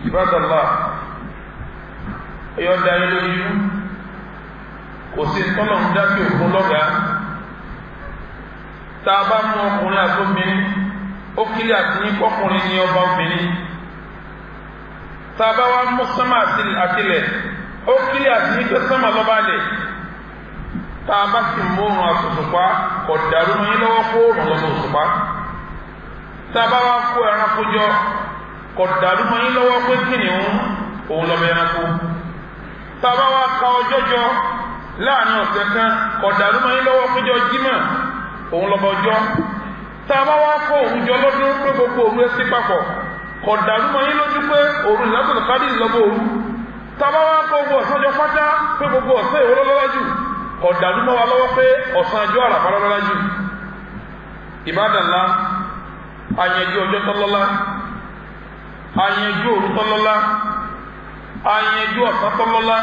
Ibadallah ẹ̀yọ́ da ilé ojú kò sí tọ́lọ̀ ń dá sí òkun lọ́gàá tá a bá mú ọkùnrin àtòbìnrin ó kílẹ̀ àti ní kọkùnrin ní ọba obìnrin tá a bá wá mú sánmà àtìlẹ̀ ó kílẹ̀ àti ní pé sánmà lọ́ba lẹ̀ tá a bá sì mú òrùn àtòṣùpá kò dàrú mọ́ yín lọ́wọ́ kó òrùn lọ́dọ̀ òṣùpá tá a bá wá kó ẹranko jọ kò dàrú mọ́ yín lọ́wọ́ pé kìnìún òun lọ́bẹ̀ ẹranko tá a bá wá ka ọjọ́ jọ láàrin ọ̀sẹ̀ kan kò dàrú mọ́ yín lọ́wọ́ péjọ jímọ̀ òun lọ́bọ̀ ọjọ́ tá a bá wá kó òun jọ lọ́dún pé gbogbo òru ẹsẹ̀ papọ̀ kò dàrú mọ́ yín lójú pé òru ìlàsọ̀tò kádìrì lọ́bọ̀ òru tá a bá wá kó gbogbo ọ̀sán jọ pátá pé gbogbo ọ̀sán ìwọ lọ́lọ́lá jù kò dàrú mọ́ wa lọ́wọ́ pé ọ̀sán ọjọ́ àràfà lọ́lọ́lá jù. Ibadallah àyànjú ọjọ́ tọ́lọ́lá àyànjú òru tọ́lọ́lá àyànjú ọ̀sán tọ́lọ́lá.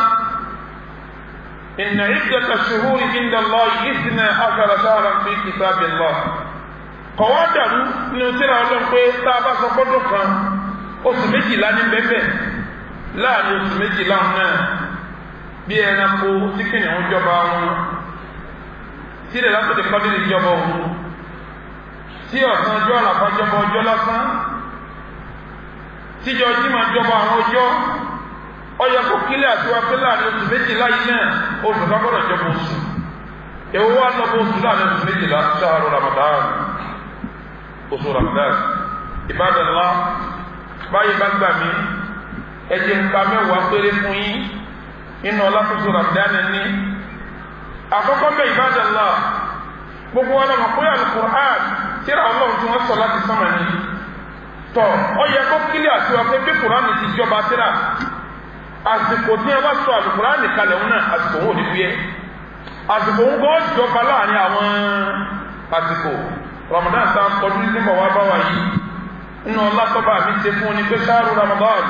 إن عدة الشهور عند الله 12 شهرا في كتاب الله. Kọ̀wádàrú ni o tẹ́ra ọlọ́run pé tá a bá sọ gbọ́dọ̀ kan oṣù méjìlá ní bẹ́ẹ̀ láàrin oṣù méjìlá náà bí ẹranko tí kìnìún jọba wọn sílẹ̀ látòdì kọ́dìrì jọba òun tí ọ̀sán ọjọ́ àlàfà jọba ọjọ́ lásán tíjọ jímọ̀ jọba àwọn ọjọ́ ọyọ kó kílẹ̀ àti wá pé láàrin oṣù méjìlá yìí náà oṣù lágbọ́dọ̀ jọba oṣù èwo wá lọ́bọ̀ oṣù láàrin oṣù méjìlá ṣáàrù Ramadan oṣù Ramadan. Ibadallah báyìí bá gbà mí ẹjẹ nǹkan mẹ́wàá péré fún yín nínú ọlọ́kùnrin Ramadan ní àkọ́kọ́ bẹ́ẹ̀. Ibadallah gbogbo wọn lọ́mọ pé Al-Qur'an tíra ọlọ́run tí wọ́n sọ láti sánmà ní tọ́ ọyẹ kó kílẹ̀ àti wá pé bí Kùránì ti jọba tíra àsìkò tí ẹ bá sọ Al-Qur'an kalẹ̀ wọn náà àsìkò wọn ò ní fi yẹ àsìkò wọn gbọ́ jọba láàrin àwọn àsìkò Ramadan tá a kọjú sí bọ̀ wá bá wà yìí nínú ọlátọ́ba mi ti fún ni pé shahru Ramadan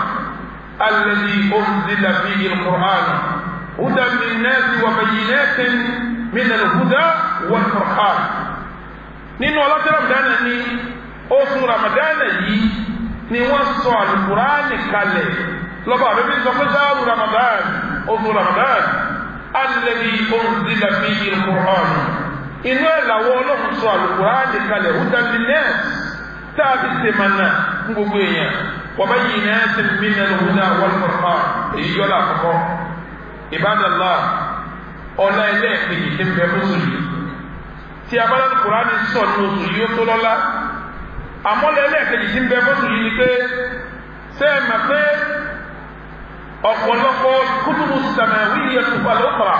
alladhi unzila fihi al-Qur'an hudan lin-nasi wa bayyinatin min al-huda wal-furqan. nínú ọlátọ́ Ramadan ní oṣù Ramadan yìí ni wọ́n sọ Al-Qur'an kalẹ̀ lọ́ba àbẹ́bí sọ pé shahru Ramadan oṣù Ramadan alladhi unzila fihi al-Qur'an inú ẹ̀ làwọn ọlọ́run sọ Al-Qur'an kalẹ̀ hudan lin-nas táàbí tèmánà fún gbogbo èèyàn wa bayyinatin min al-huda wal-furqan. èyí yọ láàkọ́kọ́. Ibadallah ọ̀la ẹlẹ́ẹ̀kejì tí ń bẹ fún oṣù yìí tí a bá lọ́dún Al-Qur'an sọ ní oṣù yìí ó tó lọ́lá àmọ́lẹ̀ ẹlẹ́ẹ̀kejì tí ń bẹ fún oṣù yìí ni pé sẹ́ẹ̀mà pé ọ̀pọ̀lọpọ̀ kutubu samawiyyah al-ukhra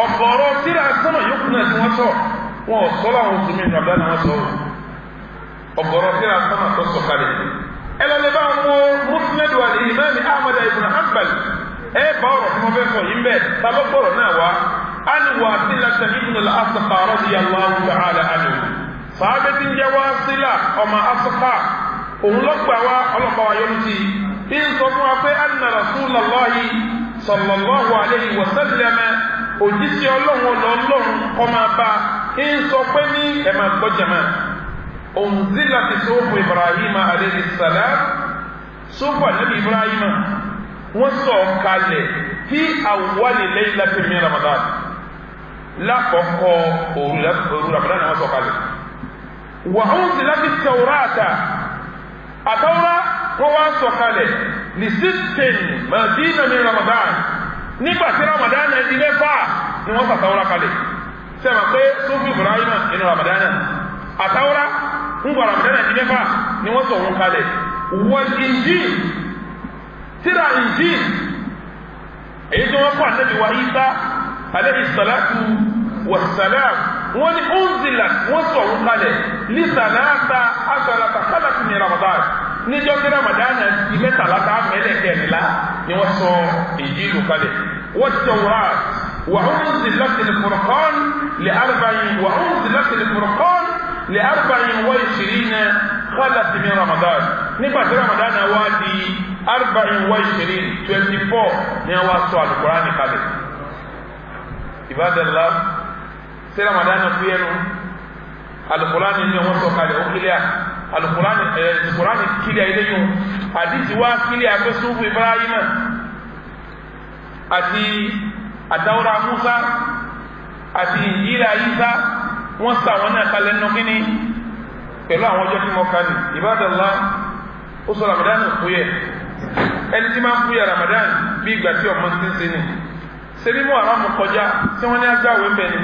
ọ̀gọ̀rọ̀ tíra sọ́nà yókù náà tí wọ́n sọ wọn ò sọ láwọn oṣù mìíràn àbúrò náà wọ́n sọ ọ̀gọ̀rọ̀ tíra sọ́nà tó sọ kalẹ̀. ẹ lọ́lẹ́ bá wọn Musnad al-Imam Ahmad ibn Hanbal ẹ bá ọ̀rọ̀ tí wọ́n fẹ́ sọ yìí bẹ́ẹ̀ tábọ́ gbọ́rọ̀ náà wá an Wasila ibn al-Asqa radiyallahu ta'ala anhu sàábẹ́ tí ń jẹ́ Wasila ọmọ Asqa òun lọ́gbà wá ọlọ́pàá wa yọnu sí i ń sọ fún wa pé anna Rasulullahi sallallahu alayhi wa sallam òjíṣẹ́ ọlọ́run ọmọ bá ń sọ pé ní ẹ̀mà gbọ́jẹ̀mà unzila ti sófù Ibrahim alayhi salam sófù ànábì Ibrahim wọ́n sọ kalẹ̀ fi awwali laylatin min Ramadan lákọ̀ọ́kọ́ òru Ramadan wọ́n sọ kalẹ̀ wa unzila ti Tawrata àtàwọ́rá wọ́n wá sọ kalẹ̀ li sittin madina min Ramadan nígbà tí Ramadan ẹni mẹ́fà ni wọ́n sàtàwọ́rá kalẹ̀ sẹ́wọ̀n pé sófì Ibrahim inú Ramadan àtàwọ́rá ń gbà Ramadan ẹni mẹ́fà ni wọ́n sọ wọn kalẹ̀ wal Injil tíra Injil èyí tí wọ́n kọ́ ànábì wa Isa alayhi salatu wa salam wọ́n ní unzila wọ́n sọ wọn kalẹ̀ li salata asharata khalaqin min Ramadan níjọ́ tí Ramadan di mẹ́tàlá tá a mẹ́lẹ̀ kẹ́rìnlá ni wọ́n sọ Injilu kalẹ̀ wat-Tawrat وأنزلت الفرقان ل24 خلت من رمضان nígbà tí Ramadan wá di 24 ni wá sọ Al-Qur'an kalẹ̀. Ibadallah tí Ramadan kú yẹnu Al-Qur'an ni wọ́n sọ kalẹ̀ ó kílẹ̀ Al-Qur'an kílẹ̀ ilé yìí àdìsí wá kílẹ̀ agbésúfù Ibrahim àti àtàwòrán Musa àti Injila Isa wọ́n sà wọn náà kalẹ̀ nínú kíní pẹ̀lú àwọn ọjọ́ tí mo kà ní Ibadallah ó sọ Ramadan fúyẹ́ ẹni tí máa ń fúyẹ́ Ramadan bí ìgbà tí ọmọ ti ń ṣe ni ṣebí mú àwọn ọmọ kọjá tí wọ́n ní agbáwé ń bẹ̀ ni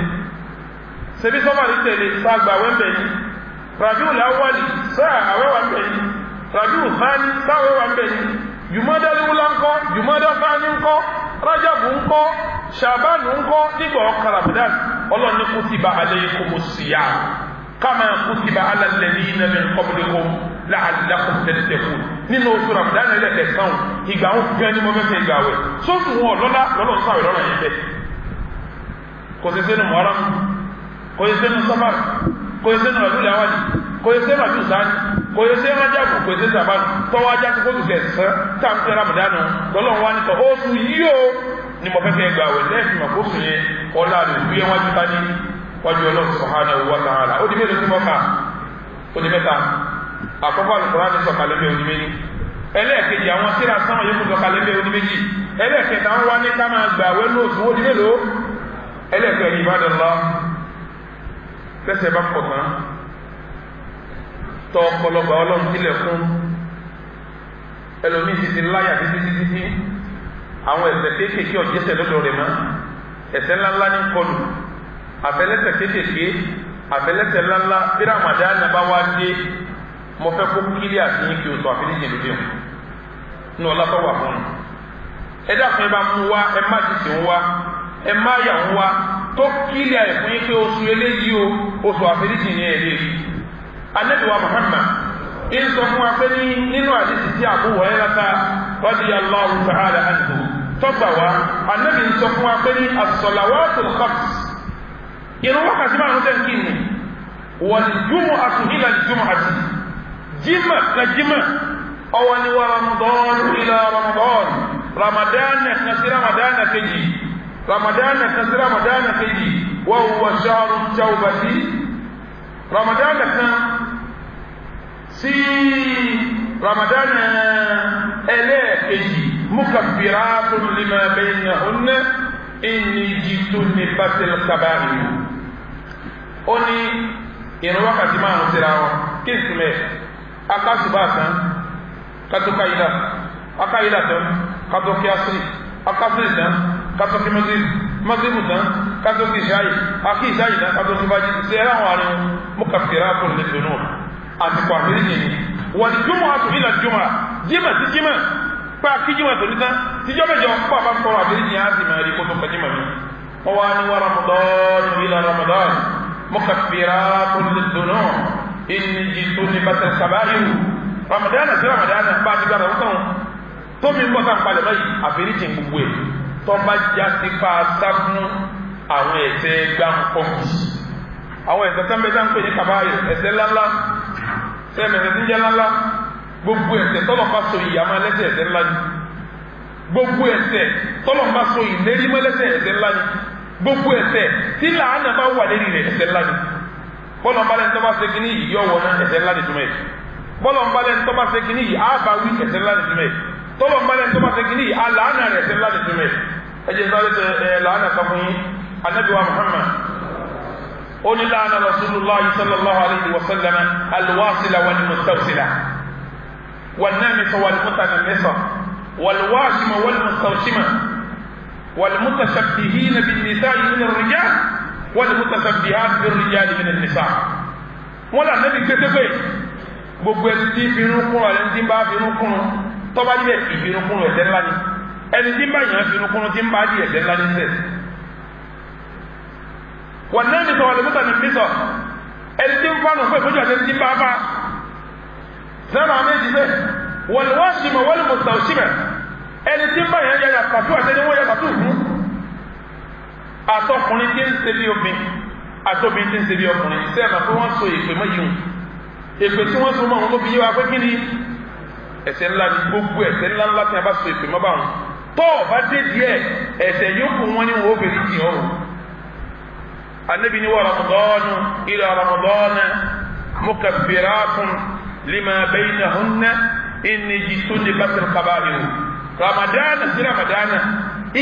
ṣebí sọ́mọ̀lì tẹ̀lé sá agbáwé ń bẹ̀ ni Rabiul Awwal sáà àwẹ́wà ń bẹ̀ ni Rabiul Thani sáwẹ́wà ń bẹ̀ ni Jumada al-Ula ńkọ́ Jumada Thani ńkọ́ Rajabu ńkọ́ Ṣàbánù ńkọ́ nígbà ọkà Ramadan Ọlọ́run ní kutiba alaykumus siyam kama kutiba ala alladhina min qablikum la'allakum tattaqun nínú oṣù Ramadan ẹlẹ́kẹ̀ẹ́sán ìgbà wọn fi ẹni mọ́fẹ́fẹ́ ìgbà wẹ̀ sóòtù wọn lọ́lá lọ́lọ́ sáwẹ̀ lọ́nà yẹn bẹ́ẹ̀ kò sí sínú Muharram kò sí sínú Safar kò sí sínú Rabiul Awwal kò sí sínú Rabiul Thani kò sí sínú Rajabu kò sí sínú Ṣàbánù tọ́wọ́ ajá tó kóòtù kẹsàn táǹkì Ramadan lọ́lọ́ wa ní tọ́ oṣù yìí ó ní mọ́fẹ́fẹ́ ìgbà wẹ̀ lẹ́ẹ̀fì màkóṣù yẹn ọlá rẹ̀ fi yẹn wájú tání wájú Ọlọ́run subhanahu wa ta'ala ó di mélòó tí mọ́ka ó di mẹ́ta àkọ́kọ́ Al-Qur'ani sọ̀kalẹ̀ bẹ́ẹ̀ ó di méjì ẹlẹ́ẹ̀kejì àwọn tírà sánmà yóò sọ̀kalẹ̀ bẹ́ẹ̀ ó di méjì ẹlẹ́ẹ̀kẹta ń wá ní ká máa gbà wẹ́ lóòtú ó di mélòó ẹlẹ́ẹ̀kẹrin Ibadallah tẹ́sẹ̀ bá pọ̀ tán tọ́ ọ̀pọ̀lọpọ̀ Ọlọ́run sílẹ̀ fún ẹlòmíì ti láyà títí àwọn ẹ̀ṣẹ̀ kéékèèké ọ̀jẹ́sẹ̀ lọ́dọ̀ rẹ̀ mọ́ ẹ̀ṣẹ̀ ńláńlá ní kọlù àfẹlẹ́ṣẹ̀ kéékèèké àfẹlẹ́ṣẹ̀ ńláńlá bí Ramadan bá wá dé mo fẹ́ kó kílí àtìyín kí o sọ àfẹlẹ́ṣẹ̀ lóde o ní ọlá tó wà fún un ẹ dákun ẹ bá mú wá ẹ má ti sìn wá ẹ má yà ń wá tó kílí àìfún yín pé oṣù eléyìí o oṣù àfẹlẹ́ṣẹ̀ ní ẹ̀ lè rí Ànábì wa Muhammad ń sọ fún wa pé nínú àdìsí tí Abu Hurairah radiyallahu ta'ala anhu tọ́gbà wa Ànábì ń sọ fún wa pé ní as-salawatul khams ìrun wákàtí márùn tẹ́ kí ni wal jumu'atu ila al-jumu'ati jimá na jimá ọwọ́ ni wa Ramadan ila Ramadan Ramadan kan sí Ramadan kejì Ramadan kan sí Ramadan kejì wa huwa shahru tawbati Ramadan kan sí Ramadan ẹlẹ́ẹ̀kejì mukaffiratun lima baynahunna inni jitunibatil kaba'ir ó ní ìrun wákàtí márùn síra wọn kí n túnmẹ̀ akásùbà tán kátó káyídà tán kátó kí asiri akásiri tán kátó kí mọ́sílì tán kátó kí ìṣáyì akí ìṣáyì tán kátó kí bájí sí ẹ̀rọ àwọn àrin mukaffiratun lidhunub àsìkò àfẹ́ríjì ni wal jumu'atu ila al-jumu'ah jímà sí jímà pé akíjímà tó ní tán tíjọ́ mẹ́jọ pọ̀ bá sọ̀rọ̀ àfẹ́ríjì á sì máa rí kótó kọjímà mi wọ́n wá ní wa Ramadan ila Ramadan mukaffiratun lidhunub inni jitunibatil kaba'ir Ramadan sí Ramadan bá ti gbára wọ́n tán tó mi ń bọ́ sáà palẹ̀ báyìí àfẹ́ríjì gbogbo ẹ̀ tó bá já sí pa sáfún àwọn ẹ̀ṣẹ̀ gbáǹkọ́ǹkì àwọn ẹ̀ṣẹ̀ tán bẹ́ẹ̀ sáńpẹ̀ ní kaba'ir ẹ̀ṣẹ̀ ńláńlá sẹ́mẹ̀sẹ̀ tí ń jẹ́ ńláńlá gbogbo ẹ̀ṣẹ̀ tọ́lọ̀ bá so ìyàmá lẹ́sẹ̀ ẹ̀ṣẹ̀ ńlá ni gbogbo ẹ̀ṣẹ̀ tọ́lọ̀ bá so ìlérí mọ́ lẹ́sẹ̀ ẹ̀ṣẹ̀ ńlá ni gbogbo ẹ̀ṣẹ̀ tí làánà bá wà lérí rẹ̀ ẹ̀ṣẹ̀ ńlá ni bọ́lọ̀ ń balẹ̀ ń tọ́ba ṣe kínní yìí yọ̀ wọ̀ náà ẹ̀ṣẹ̀ ńlá ni túmẹ̀ bọ́lọ̀ ń balẹ̀ ń tọ́ba ṣe kínní yìí àbáwí ẹ̀ṣẹ̀ ńlá ni túmẹ̀ tọ́lọ̀ ń balẹ̀ ń tọ́ba ṣe kínní yìí àlàánà rẹ̀ ẹ̀ṣẹ̀ ńlá ni túmẹ̀ ẹ̀jẹ̀ sáré làánà kan fún yín Ànábì wa Muhammad قل لعن رسول الله صلى الله عليه وسلم الواصل والمستوصل والنامس والمتنمس والواشم والمستوشم والمتشبهين بالنساء من الرجال والمتشبهات بالرجال من النساء ولا النبي كتبه gbogbo ẹni tí fìrún kún ẹni tí ń bá fìrún kún tọ́ba níbẹ̀ ìfìrún kún ẹ̀ṣẹ̀ ńlá ni ẹni tí ń bá yàn fìrún kún tí ń bá di ẹ̀ṣẹ̀ ńlá ní sẹ́ẹ̀. wọ́n náà ní sọ wọ́n lè múta ní mísọ̀ ẹni tí ń fa nù fún ìfúnjọ àti ẹni tí ń bá bá sẹ́nà méjì bẹ́ẹ̀ wọ́n lè wá ṣìmọ̀ wọ́n lè mọ̀tà òṣìmẹ̀ ẹni tí ń bá yàn yàrá pàtó àti ẹni wọ́n yà pàtó fún àtọkùnrin tí ń ṣe bí obìnrin àtọbìnrin tí ń ṣe bí ọkùnrin sẹ́ẹ̀mà pé wọ́n so ìpè mọ́ yìí èpè tí wọ́n so mọ́ àwọn tó fi yé wa pé kí ni ẹ̀ṣẹ̀ ńlá ni gbogbo ẹ̀ṣẹ̀ ńlá ńlá tí a bá so ìpè mọ́ bá wọn tó bá dé díẹ̀ ẹ̀ṣẹ̀ yòókù wọn ni wọn ó fèrè jì ọ́ Ànábì ní wa Ramadan ila Ramadan mukaffiratun lima baynahunna inni jitunibatil kaba'ir ramadana sí ramadana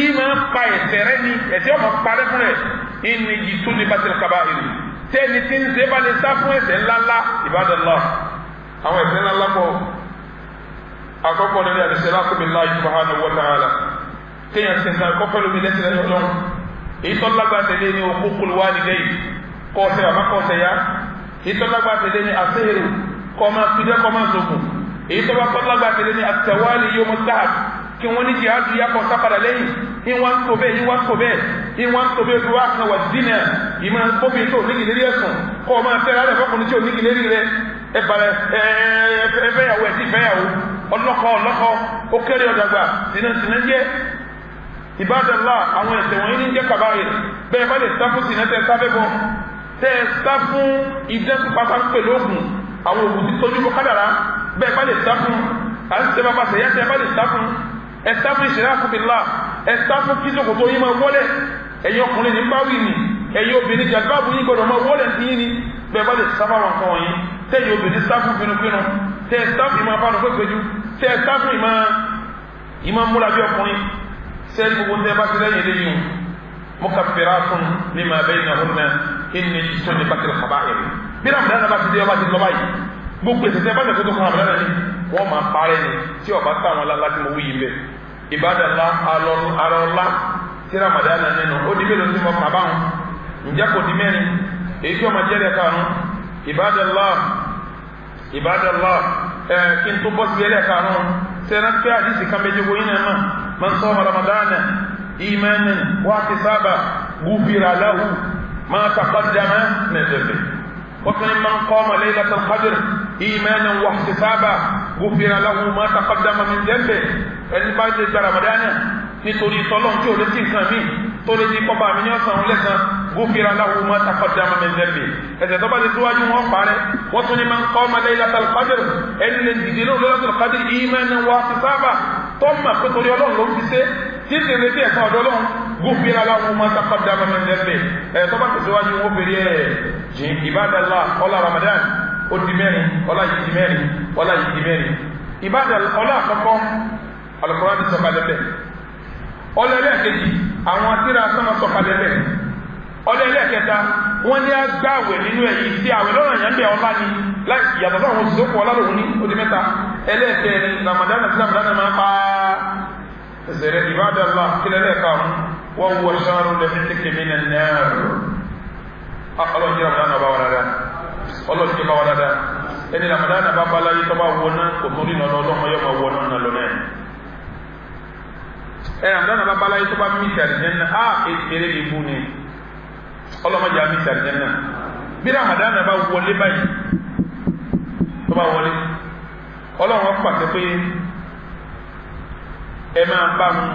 ìmọ̀ pa ẹ̀ṣẹ̀ rẹ ni ẹ̀ṣẹ̀ ọmọ parẹ́ fún rẹ̀ inni jitunibatil kaba'ir tẹ́ni tí ń ṣe bá lè sá fún ẹ̀ṣẹ̀ ńláńlá ibadallah àwọn ẹ̀ṣẹ̀ ńláńlá pọ̀ àkọ́kọ́ nínú al-ishraku billahi subhanahu wa ta'ala kéèyàn ṣe nǹkan kọ́kọ́ lómi lẹ́sìn lẹ́yìn ọlọ́run èyí tó lágbára tẹ̀lé ní uququl walidayn kọ́ ọ̀sẹ̀ àbá kọ́ ọ̀sẹ̀ yá èyí tó lágbára tẹ̀lé ní as-sihru kọ́ máa fidẹ́ kọ́ máa sọ̀kù èyí tó bá kọ́ lágbára tẹ̀lé ní at-tawali yawm al-tahab kí wọ́n ní jihadu yá kọ́ sápadà lẹ́yìn ìwọ̀n tó bẹ́ẹ̀ ìwọ̀n tó bẹ́ẹ̀ ìwọ̀n tó bẹ́ẹ̀ tó wá kan wà dínà ìmọ̀ gbóbi tó nígi lérí ẹ̀sùn kọ́ máa fẹ́ rárẹ̀ fọkùnrin tí ò nígi lérí rẹ̀ ẹfẹ́yàwó ẹ̀sìn fẹ́yàwó ọlọ́kọ ó kéré ọ̀dàgbà sinasina jẹ́ ìbádàlá àwọn ẹ̀ṣẹ̀ wọ̀nyí ní jẹ́ kàbáyé bẹ́ẹ̀ bá lè sá fún sinatẹ́ sáfẹ́bọ̀ tẹ́ sá fún ìdẹ́kù pátá ń pè lóògùn àwọn òògùn tí tójú bọ́ kádàrá bẹ́ẹ̀ bá lè sá fún àti bàbá sẹ̀yà tẹ́ bá lè sá fún ẹ̀sá fún ìṣẹ̀rákù bíllá ẹ̀sá fún kí sòkòtò yín máa wọlé ẹ̀yin ọkùnrin ní báwí ni ẹ̀yin obìnrin jàgbáàbù yín gbọdọ̀ máa wọlé ní yín ni bẹ́ẹ̀ bá lè sá fún àwọn nǹkan wọ̀nyí tẹ́yìn obìnrin sá fún pinupinu tẹ́ sá fún ìmọ̀ afáànù pépéjú tẹ́ sá fún ìmọ̀ múra bí ọkùnrin sẹ́yìn gbogbo tẹ́ bá ti lẹ́yìn lẹ́yìn mukaffiratun lima baynahunna inni jitunibatil kaba'ir bí Ramadan bá ti dé ọba ti lọ báyìí gbogbo ètò tẹ́ bá lè tó tó fún Ramadan ni wọ́n máa parẹ́ ni tí ọba táwọn láti mọ wíyí bẹ́ẹ̀ ìbádàlá arọ́lá tí Ramadan nínú ó di mélòó tí mo kà báwọn ǹjẹ́ kò di mẹ́rin èyí tí ó máa jẹ́rẹ̀ karùn-ún ìbádàlá kí n tó bọ́ sí ẹlẹ́ karùn-ún sẹ́nà pé àdísì kan méjì wo yínà náà man sọ́mọ Ramadan imanan wa ihtisaban ghufira lahu ma taqaddama min dhanbi وكان من قام ليلة القدر إيمانا واحتسابا غفر له ما تقدم من ذنبه ẹni bá jẹ Ramadan nítorí tọ́lọ́n tí ò lè sí nǹkan mi tó lè di kọ́ba mi ní ọ̀sán òun lẹ́sàn غفر له ما تقدم من ذنبه ẹ̀ṣẹ̀ tó bá ti síwájú wọn parẹ́ wọ́n tún ní man qama ليلة القدر ẹni lè dìde lórí ليلة القدر إيمانا واحتسابا tó mà pé torí Ọlọ́run ló ń fi ṣe tí sì retí ẹ̀sán ọ̀dọ́ Ọlọ́run غفر له ما تقدم من ذنبه ẹ̀ tó bá ti síwájú wọn fèrè jìn ìbádàlá ọlá Ramadan ó di mẹ́rin ọlá yìí di mẹ́rin ọlá yìí di mẹ́rin ìbádàlá ọlá àkọ́kọ́ Al-Qur'an ti sọ̀kalẹ̀ bẹ́ẹ̀ ọlá ẹlẹ́ẹ̀kejì àwọn tíra sọ́mọ sọ̀kalẹ̀ bẹ́ẹ̀ ọlá ẹlẹ́ẹ̀kẹta wọ́n ní agbáwẹ̀ nínú èyí tí àwẹ̀ lọ́rọ̀ yẹn bẹ̀ ọlá ni láì yàtọ̀ sáwọn òṣìṣẹ́ òkú ọlá lòun ní ó di mẹ́ta ẹlẹ́ẹ̀kẹrin Ramadan àti Ramadan máa pa ẹsẹ̀rẹ̀ ìbádàlá kílẹ̀ lẹ́ẹ̀karùn wọ́n wọ ṣáàrù lẹ́fẹ̀ẹ́kẹ́ mìíràn náà ọlọ́jẹ́ Ramadan bá wà dáadáa ọlọ́jẹ́ bá wà dáadáa ẹni Ramadan bá bá láyé tó bá wọ náà kò tó rí lọ́nà ọlọ́mọ yọ máa wọ náà lọ náà ẹni Ramadan bá bá láyé tó bá mí ìtàríjẹ́ náà á èrè ìbú ni ọlọ́mọdé á mí ìtàríjẹ́ náà bí Ramadan bá wọlé báyìí tó bá wọlé ọlọ́run pàṣẹ pé ẹ máa bá mu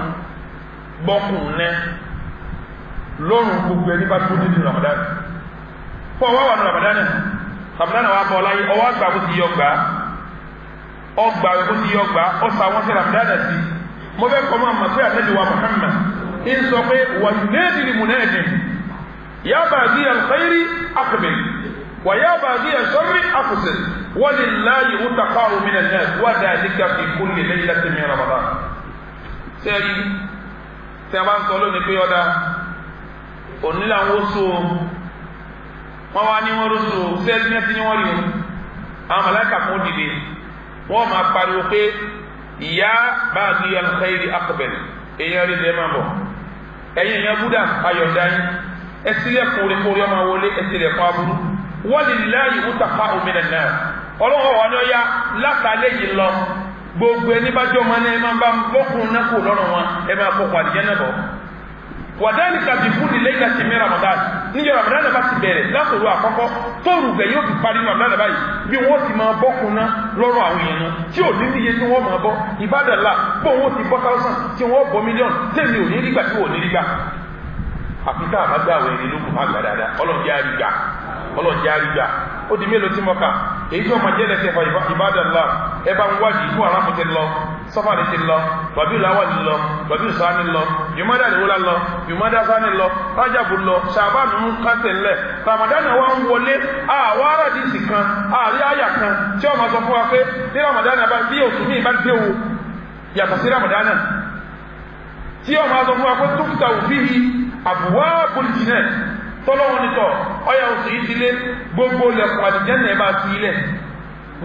gbọ́kùn náà lọ́rùn gbogbo ẹni bá tó nínú Ramadan fún ọwọ́ wà ní Ramadan wà bọ́ láyé ọwọ́ àgbà bó ti yọ gbà ọgbà bó ti yọ gbà ọsà wọn sí Ramadan sí mo fẹ́ kọ́ mọ́ àmọ́ pé àtẹ́jú wa Muhammad ń sọ pé wà nẹ́ẹ̀dìrì munadi ya baghi al-khayri aqbil wa ya baghi al-sharri aqsir wa lillahi utaqa'u min an-nas wa dhalika fi kulli laylatin min Ramadan sẹ́yìn tí a bá ń sọ lónìí pé ọ̀dà òní làwọn oṣù wọn wá ní wọn rọṣù sẹ́yìn ní ẹtí wọn rí o àwọn màláíkà fún dìde wọn máa pariwo pé ìyá baghi al-khayri aqbil èèyàn rí lẹ́ẹ̀ máa bọ̀ ẹ̀yin èèyàn búdà ayọ̀dá yín ẹsílẹ̀ kórèkórè ọmọ wọlé ẹsílẹ̀ fún aburú walillahi utaqa'u minan nas ọlọ́wọ́ wa ni ó yá látàlẹ́ yìí lọ gbogbo ẹni bá jọ máa ní ẹ máa bá bọ́kùnrin náà kò lọ́rùn wọn ẹ máa kó pàdé jẹ́ náà bọ̀ wàdáni kàbí fún ilé ìgbà tí mi Ramadan níjọ Ramadan náà bá ti bẹ̀rẹ̀ látòrò àkọ́kọ́ tóòrù gbẹ̀ yóò fi parí Ramadan náà báyìí bí wọ́n ti máa bọ́kùnrin náà lọ́rùn àwọn èèyàn náà tí ò ní níye tí wọ́n máa bọ́ ìbádàlá bó wọ́n ti bọ́ 1000 tí wọ́n bọ́ mílíọ̀nù tẹ́mi ò ní rí gbà tí wọ́n ò ní rí gbà àfikà àbágbà àwọn ènìyàn ló kù má gbà dáadáa ọlọ́jẹ́ àrígbà ó di mélòó tí mo kà èyí tí wọ́n máa jẹ́ lẹ́sẹ̀ fà ìbádàlá ẹ bá ń wádìí fún arákùnrin lọ safari ti lọ Rabiul Awwal lọ Rabiul Thani lọ Jumada al-Ula lọ Jumada Thani lọ Rajab lọ Sha'ban ń kásẹ̀ ńlẹ̀ Ramadan wa ń wọlé àwọn aráàdìsì kan àrí àyà kan tí wọ́n máa sọ fún wa pé ní Ramadan bá bí oṣù míì bá dé o yàtọ̀ sí Ramadan tí wọ́n máa sọ fún wa pé tuftahu fihi abwabul jinan tọ́lọ́wọ́n nítọ̀ ọya oṣù yìí sílé gbogbo lẹ̀kùn àdìjẹ́nà ẹ̀bá sí ilẹ̀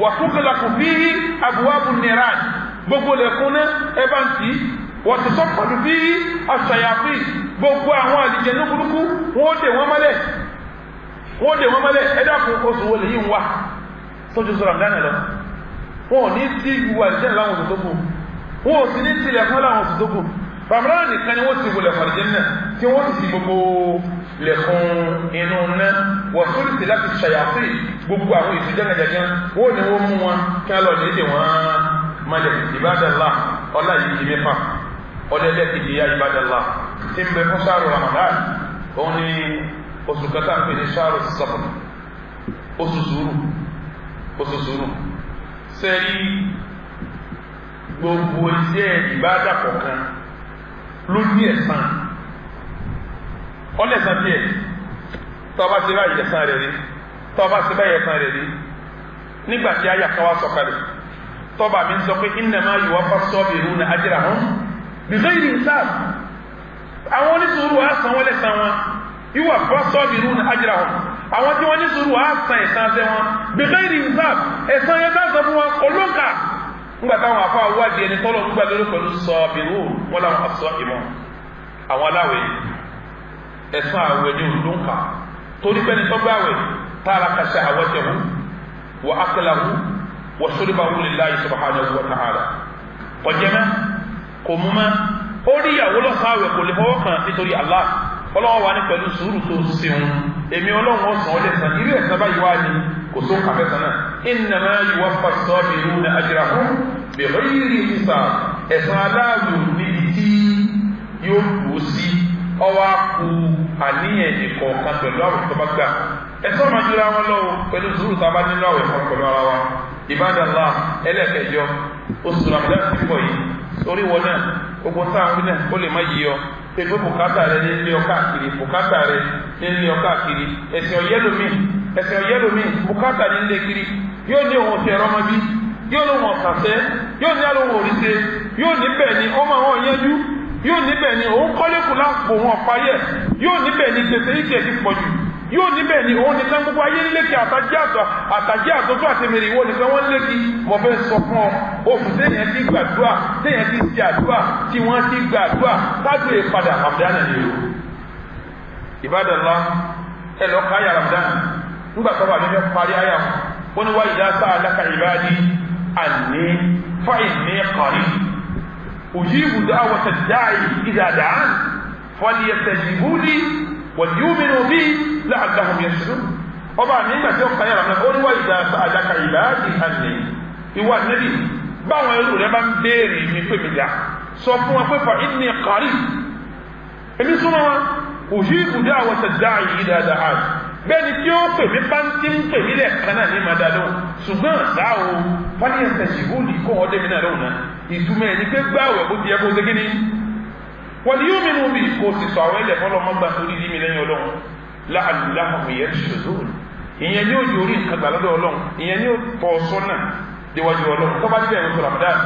wà tughlaqu fihi abwabun niran gbogbo lẹ̀kùn náà ẹ̀bá ń tí wà tusaffadu fihi ash-shayatin gbogbo àwọn àdìjẹ́nà burúkú wọ́n dè wọ́n mọ́lẹ̀ ẹ̀dàkùn oṣù wọlé yìí ń wà tójú sọ Ramadan lọ wọn ò ní tí ìwà àdìjẹ́nà láwọn oṣù tó kù wọn ò sì ní tilẹ̀kùn láwọn oṣù tó kù Ramadan nìkan ni wọ́n ti wọlé àdìjẹ́nà tí wọ́n ti gbogbo lẹ̀kùn inú ná wọ́n tó lè láti ṣàyàfẹ́ gbogbo àwọn ìsú jẹ́gẹ̀jẹ̀gẹ́ wọ́n ni wọ́n mú wọn kí wọ́n lọ lédè wọn malẹ̀ Ibadallah ọlá yìí kì mẹ́fà ọdẹ́dẹ́ ti di ya Ibadallah tí ń bẹ fún ṣáàrù Ramadan òun ni oṣù kẹta ń pè ní ṣáàrù Safar oṣù sùúrù sẹ́rí gbogbo iṣẹ́ ìbádà kọ̀ọ̀kan ló ní ẹ̀san ọlẹ́sàn tí ẹ̀ tọba ti bá ìyẹ̀sán rẹ̀ rí tọba ti bá ìyẹ̀sán rẹ̀ rí nígbàtí ayà káwà sọ̀kalẹ̀ tọba mi sọ pé innama yuwaffa as-sabiruna ajrahum bighayri hisab àwọn onísùúrù àsàn wọ́n lẹ́sàn wọn yuwaffa as-sabiruna ajrahum àwọn tí wọ́n ní sùúrù àsàn ẹ̀sán tẹ́ wọn bighayri hisab ẹ̀sán yẹn bá sọ fún wọn olóǹkà nígbàtí àwọn afọ àwádìí ẹni tọ́lọ̀ nígbà lórí pẹ̀lú sabirun wọn làwọn as-sa'imun àwọn aláwẹ̀ ẹ̀sán àwẹ̀ ní olóǹkà torí pẹ́ni tó gbáwẹ̀ taraka shahwatahu wa aklahu wa shurbahu lillahi subhanahu wa ta'ala kọjẹ́mẹ́ kò mú mẹ́ ó rí ìyàwó lọ́sàáwẹ̀ kò lè fọwọ́ kan nítorí Allah ọlọ́wọ́ wa ní pẹ̀lú sùúrù tó sẹ́wọ̀n èmi ọlọ́run ọ̀sán ọlẹ́sàn irú ẹ̀sán báyìí wá ní kò tó kàfẹ́sàn náà innama yuwaffa as-sabiruna ajrahum bighayri hisab ẹ̀sán aláàlú níbi tí yóò kú sí ọwọ́ kú àníyàn ìkọ̀ọ̀kan pẹ̀lú àwẹ̀ tó bá gbà ẹ̀sọ́ máa jura wọn lọ́wọ́ pẹ̀lú sùúrù tá a bá nínú àwẹ̀ kan pẹ̀lú ara wa Ibadallah ẹlẹ́kẹjọ oṣù Ramadan ti pọ̀ yìí orí wọn náà gbogbo táwọn náà ó lè má yí ọ pé bùkátà rẹ ní ilé ọkà kiri bùkátà rẹ ní ilé ọkà kiri ẹ̀sìn ọ̀yẹ́lómi bùkátà ní ilé kiri yóò ní òun ti ẹ̀rọ ọmọ bí yóò ní òun ọ̀sàṣẹ́ yóò ní àlóhùn òrìṣẹ́ yóò ní bẹ́ẹ̀ ni ọmọ àwọn yẹnjú yóò níbẹ̀ ni òun kọ́lékù láàpò wọn payẹ́ yóò níbẹ̀ ni gbèsè ìkẹ́ ti pọ̀jù yóò níbẹ̀ ni òun nìkan gbogbo ayé lékè àtàjẹ́ àtọ́jú àtẹ̀mẹ̀rẹ̀ ìwọ nìkan wọ́n lékì mọ̀ fẹ́ sọ fún ọ oṣù téèyàn ti gbàdúrà téèyàn ti ṣe àdúrà tí wọ́n ti gbàdúrà tájú ìpadà Ramadan ni o Ibadallah ẹ lọ ká ayà Ramadan nígbà tó bá mi fẹ́ parí ayà wọn ni wá idha sa'alaka ibadi anni fa inni qarib أجيب دعوة الداعي إذا دعان فليستجيبوا لي وليؤمنوا بي لعلهم يرشدون ọba mi nígbà tí ó kàn yàrá náà ó ní wá ìdá àjàkà ìbáàdì àlè ìwà nẹ́bí báwọn ẹrú rẹ bá ń béèrè mi pé mi dá sọ fún wọn pé fa inni qarib èmi súnmọ́ wọn ujibu da'wata da'i idha da'an bẹ́ẹ̀ni tí ó pè mí bá ń tí ń pè mí lẹ́ẹ̀kan náà ní màdá lóhùn ṣùgbọ́n dáwò fálíyẹ̀sẹ̀ṣìbúlì kó wọ́n débi náà lóhùn náà ìtumọ̀ ẹni pé gbáwẹ̀ bó ti yẹ kó ṣe kí ni wọ́n ni yóò mínú bí kó sì sọ àwọn ilẹ̀ fọlọ́mọ́gbà torí dí mi lẹ́yìn ọlọ́run láàlùláhùn ìyẹn ṣòzòrò ìyẹn ní òjò orí nǹkan gbà lọ́dọ̀ ọlọ́run ìyẹn ní òtọ́ sọ́nà déwájú ọlọ́run tó bá dé ẹ̀rọ sọ̀rọ̀ Ramadan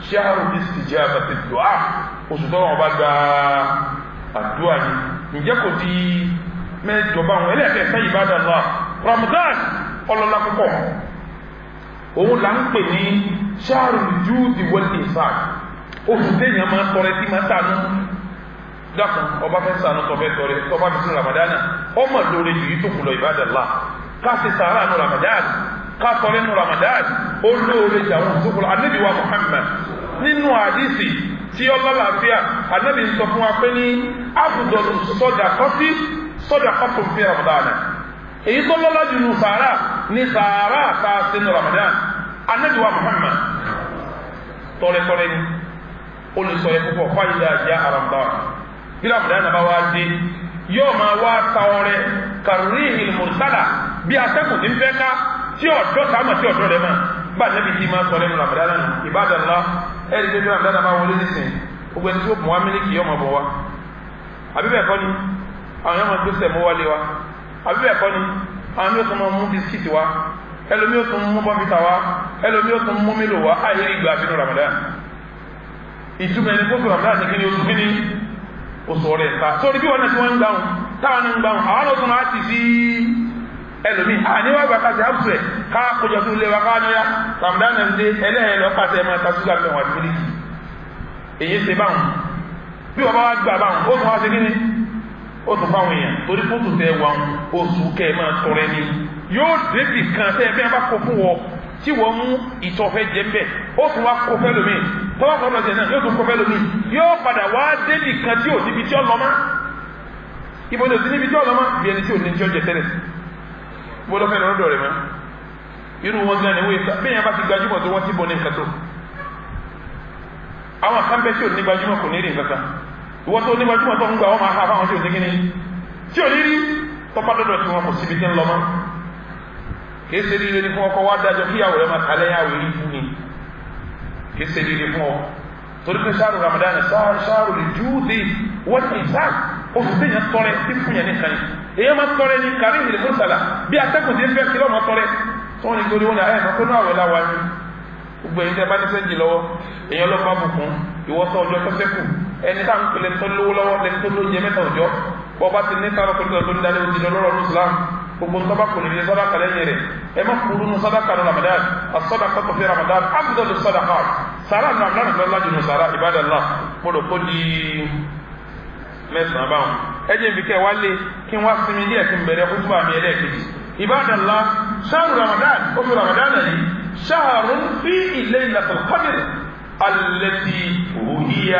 ṣáàrù istijabati du'a oṣù tó wọn bá gba àdúrà ni ǹjẹ́ kò di mẹ́jọba àwọn ẹlẹ́ẹ̀kẹsẹ́ Ibadallah Ramadan ọlọ́lá púpọ̀ òun là ń pè ní ṣáàrù júùdì wal ihsan oṣù téèyàn máa tọrẹ tí máa tànú dákun ọba fẹ́ sànú tọfẹ́ tọrẹ tọba fi sínú Ramadan ọmọ lórí jù yí tó kù lọ Ibadallah ká sì sàárà nù Ramadan ká tọrẹ nù Ramadan ó lóore jà wọn tó kù lọ Ànábì wa Muhammad nínú àdìsí tí ọlọ́láfíà Ànábì ń sọ fún wa pé ní afdalu sadaqatun fi Ramadan èyí tó lọ́lá jù nù sàárà ní sàárà ká sínú Ramadan Ànábì wa Muhammad tọrẹtọrẹ ni olùsọ̀yẹ púpọ̀ fáyidà jẹ́ Ramadan bí Ramadan bá wá dé yóò máa wá ta ọrẹ karrihil mursala bí atẹ́kùn tí ń fẹ́ ká tí ọ̀dọ́ sáàmà tí ọ̀dọ́ rẹ̀ máa bá nẹ́bí tí máa sọ lẹ́nu Ramadan Ibadallah ẹ̀rí pé bí Ramadan bá wọlé nísìn gbogbo ẹni tí ó bùn wá mílíkì yóò máa bọ̀ wá àbí bẹ́ẹ̀ kọ́ ni àwọn yóò máa gbé sẹ̀mú wálé wa àbí bẹ́ẹ̀ kọ́ ni àwọn yóò tún máa mú bisikíìtì wa ẹlòmí yóò tún mú bọ́m̀bìtà wa ẹlòmí yóò tún mú mílò wa ayé ìgbà àbínú Ramadan ìtumọ̀ ẹni kó fi Ramadan ní kíni oṣù kíni oṣù ọ̀rẹ́ ta sórí bí wọn náà tí wọ́n ń gbàùn táwọn ń gbàùn àwọn ọ̀tún máa ti sí ẹlòmí àníwá gbà kásẹ̀ àbùsẹ̀ ká kójọ tó lé wa ká níyà Ramadan náà ń dé ẹlẹ́yìn lọ kásẹ̀ ẹ̀ máa ta ṣúgà lẹ́wọ̀n àti mílíkì èyí ṣe báwọn bí wọn bá wá gbà báwọn ó tún wá ṣe kíni ó tún fáwọn èèyàn torí fóòtù tẹ wọn oṣù kẹ máa tọrẹ ni yóò débì kan tẹ ẹgbẹ́ bá kó fún wọn tí wọ́n mú ìtọ̀fẹ́ jẹ mbẹ́ ó tún wá kó fẹ́ lómi tọ́wọ́ kan lọ́sẹ̀ náà yóò tún kó fẹ́ lómi yóò padà wá débì kan tí ò níbi tí ó lọ mọ́ ibo ni ò sí níbi tí ó lọ mọ́ bí ẹni tí ò ní tí ó jẹ tẹ́lẹ̀ bó lọ́fẹ́ lọ́dọ̀ rẹ̀ mọ́ irú wọn gan ni wọ́n bí yẹn bá ti gbajúmọ̀ tó wọ́n ti bọ̀ ní nǹkan tó àwọn kan bẹ́ tí ò ní gbajúmọ̀ kò ní rí nǹkan kan ìwọ́n tó ní gbajúmọ̀ tó ń gbà wọ́n máa ha fáwọn tí ò ní kíní tí ò ní rí tọ́pá dọ́dọ̀ tí wọn kò síbi tí ń lọ mọ́ kìí ṣe líle ní fún ọkọ wá dájọ́ kíyàwó rẹ̀ máa kálẹ̀ yàwó yìí fún mi kìí ṣe líle fún ọ torí pé ṣáàrù Ramadan ṣáàrù lè jú dé wọ́n ti sá oṣù tí yẹn tọrẹ tí fún yẹn nìkan yìí èyí máa tọrẹ ní kárí ìlú mọ́sálà bí atẹ́kùn tí ń fẹ́ kílọ̀ máa tọrẹ tí wọ́n ní torí wọn ní ayé máa kó náà wẹ̀ láwa ní gbogbo ẹ̀yin tẹ́ bá ní sẹ́ńjì lọ́wọ́ èèyàn lọ́ bá bùkún ìwọ́sọ ọjọ́ tó sẹ́kù ẹni tá à ń pèlè tó lówó lọ́wọ́ lẹni tó lóúnjẹ mẹ́ta òjọ́ bọ́ bá ti ní sáré pẹ̀lú tó ń darí ojú lọ́rọ̀ ní Islam gbogbo ń tọ́ba kùnú ní sàdákà lẹ́yìn rẹ̀ ẹ má kúrú ní sàdákà ní Ramadan as-sadaqa fi Ramadan afdalu sadaqat sàrà ní Ramadan lọ́la jùlọ sàrà ibadallah mo rò kó di mẹ́sàn-án báwọn ẹ jẹ́ ibi kẹ́ wá lé kí wọ́n sinmi díẹ̀ kí n bẹ̀rẹ̀ kó túbọ̀ àmì ẹlẹ́ẹ̀kejì ibadallah shahru Ramadan oṣù Ramadan yìí shahrun fihi laylatul qadr التي هي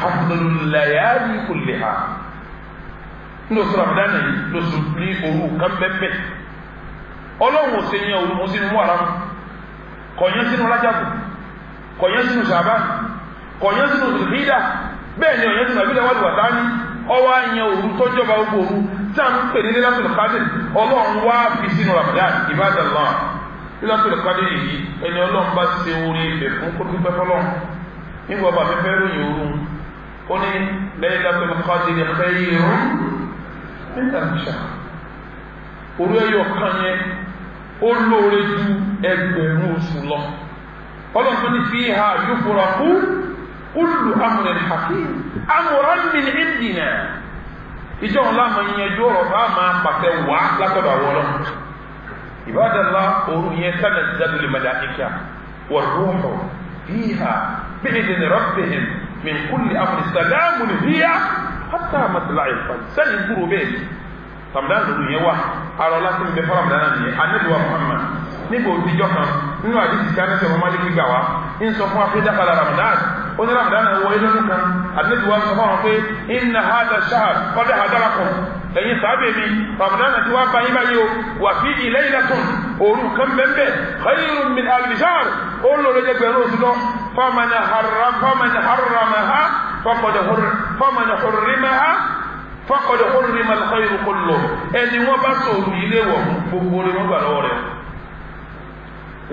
أفضل الليالي كلها lóṣù Ramadan yìí lóṣù ní òru kan bẹ́ẹ̀ ọlọ́run ò ṣe yẹn òru mọ́ sínú Muharram kọ̀yẹ́ sínú Rajabu kọ̀yẹ́ sínú Ṣàbán kọ̀yẹ́ sínú Zulhijja bẹ́ẹ̀ ni ọ̀yẹ́ sínú àbílẹ̀ wal watani ọwọ́ àyẹn òru tọ́jọba gbogbo òru tí a ń pè ní Lailatul Qadr ọlọ́run wá fi sínú Ramadan ibadallah Lailatul Qadr yìí ẹni ọlọ́run bá ṣe orí ibẹ̀ fún kó dúpẹ́ fọlọ́run nígbà bá fẹ́fẹ́ ròyìn òru ó ní Lailatul Qadr khayrun min alfi shahr òru ẹyọ kan yẹn ó lóore ju ẹgbẹ̀rún oṣù lọ ọlọ́run tó ní fiha yufraqu kullu amrin hakim amran min indina ìjọ ńlá máa yanjú ọ̀rọ̀ bá máa pàṣẹ wá látọ̀dọ̀ àwọn ọlọ́run ibadallah òru yẹn tanazzalu lil malaika war ruhu fiha bi'idhni rabbihim min kulli amrin salamun hiya hatta matla'il fajr sẹ́yìn gbúrò bẹ́ẹ̀ Ramadan lòdù yẹn wà arọ láti ń bẹ fún Ramadan nìyẹn anábìwá Muhammad nígbà òdìjọ kan nínú àdìsí tí a ní sọ̀rọ̀ máàlì gbígbà wá ń sọ fún afẹ́jà kala Ramadan ó ní Ramadan wọ ilé nù kan anábìwá sọ fún wọn pé inna hadha shahr qad hadarakum ẹ̀yin sábẹ̀ mi Ramadan ti wá bá yín báyìí o wà fi laylatun òru kan bẹ́ẹ̀ khayrun min alfi shahr ó lóore jẹ́ gbẹ̀rún oṣù lọ faman harramaha faman hurrimaha faqad hurrima al-khayru kulluhu ẹni wọ́n bá sọ̀rọ̀ ilé wọ̀ gbogbo rẹ̀ wọ́n gbà lọ́wọ́ rẹ̀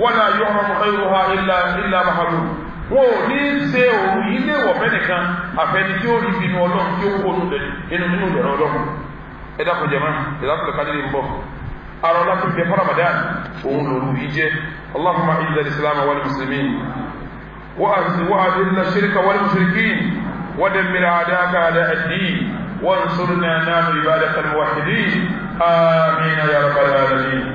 wala yuhramu khayruha illa mahrum wọn ò ní ṣe òru ilé wọ̀ fẹ́nìkan àfẹni tí ó rí bínú ọlọ́run tí ó kó nínú ìdẹ̀rọ ọlọ́run ẹ̀dá kò jẹ̀mọ́ Lailatul Qadr ń bọ̀ arọ láti bẹ fún Ramadan òun lòrù yìí jẹ́ Allahumma izza al-islam wal muslimin wa adilla ash-shirka wal mushrikin wa dammir a'da'aka a'da' ad-din وانصرنا نام عبادك الموحدين آمين يا رب العالمين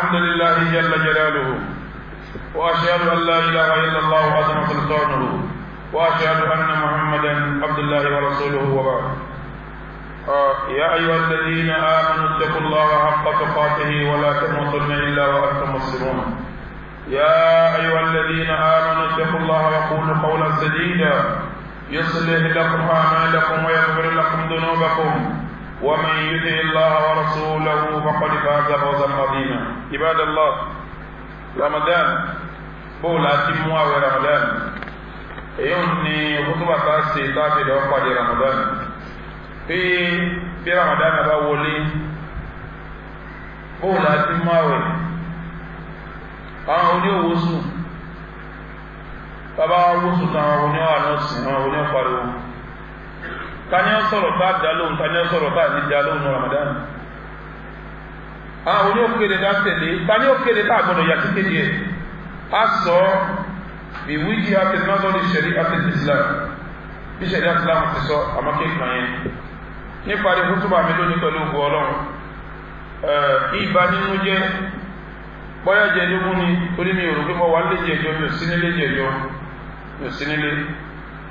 الحمد لله جل جلاله وأشهد أن لا إله إلا الله وحده سلطانه وأشهد أن محمدا عبد الله ورسوله وبعد يا أيها الذين آمنوا اتقوا الله حق تقاته ولا تموتن إلا وأنتم مسلمون يا أيها الذين آمنوا اتقوا الله وقولوا قولا سديدا يصلح لكم أعمالكم ويغفر لكم ذنوبكم ومن يطع الله ورسوله فقد فاز فوزا عظيما عباد الله رمضان بولا تموا ورمضان يوني خطبة تاسي تافي لو قد رمضان في رمضان باولي بولا تموا àwọn oníwòsù bàbá wòsù táwọn oníwànọ́sì àwọn oníwàpariwo tani ó sọ̀rọ̀ tá dá lóhùn tani ó sọ̀rọ̀ tá ní dá lóhùn Ramadan àwọn oníwòkéde dá tẹ̀lé tani ó kéde tá gbọdọ̀ yà sí kéde ẹ̀ a sọ bí wíjì àti nọ́sọ̀rọ̀ ìṣẹ̀rí àti Islam bí ìṣẹ̀rí Islam ti sọ àmọ́kékan yẹn nípa ní kútùbà mi lónìí pẹ̀lú ògùn Ọlọ́run ìbánínú jẹ́ bọ́yá jẹ lógún ni torí mi ò rò pé mọ́ wà léjì ẹjọ́ mi ò sí nílé jẹjọ́ mi ò sí nílé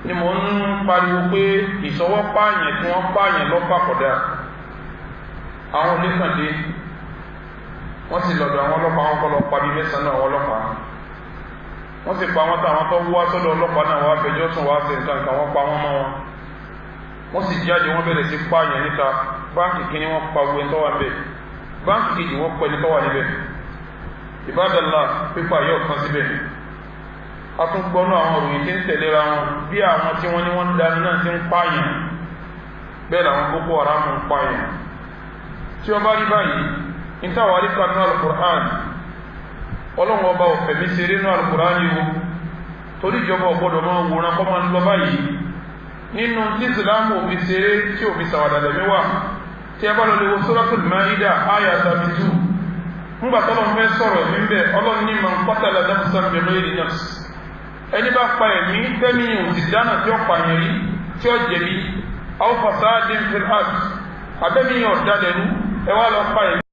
ni mo ń pariwo pé ìṣọwọ́ pààyàn tí wọ́n pààyàn lọ́pàpọ̀dá àwọn oníkàndé wọ́n sì lọ́dọ̀ àwọn ọlọ́pàá wọn kọ́ lọ pa bí mẹ́sàn-án àwọn ọlọ́pàá wọ́n sì pa wọn táwọn tó wá sọ́dọ̀ ọlọ́pàá náà wá fẹjọ́ sùn wá sí nǹkan kan wọ́n pa wọn mọ́ wọn wọ́n sì jáde wọ́n bẹ̀rẹ̀ sí pààyàn níta báńkì kí ni wọ́n pa owó ẹni tó wà níbẹ̀ báńkì kejì wọ́n pẹ́ ẹni tó wà níbẹ̀ ìbádàlá pípa yóò kan síbẹ̀ a tún gbọ́nú àwọn òròyìn tí ń tẹ̀lera wọn bí àwọn tí wọ́n ní wọ́n ń dání náà ti ń pààyàn bẹ́ẹ̀ làwọn Boko Haram ń pààyàn tí wọ́n bá rí báyìí ní táwárí kan ní Al-Qur'an Ọlọ́run ọba òfẹ́ mi ṣeré ní Al-Qur'an yìí torí ìjọba ọgbọ́dọ̀ máa wòran kọ́ máa ń lọ báyìí nínú tí Ìsìlámù òbí ṣeré tí òbí sàwàdàdà mẹ́wàá tí ẹ bá lọ lè wo Suratul Maida àyà 32 ńgbà tọ́lọ̀ fẹ́ sọ̀rọ̀ ẹ̀mí bẹ́ẹ̀ Ọlọ́run ní man qatala nafsan bighayri nafs ẹni bá pa ẹ̀mí tẹ́mi òsì dáná tí ó pààyàn rí tí ó jẹ̀bi aw fasadin fil ard abẹ́mi ọ̀dálẹ̀rú ẹ wá lọ pa ẹ̀mí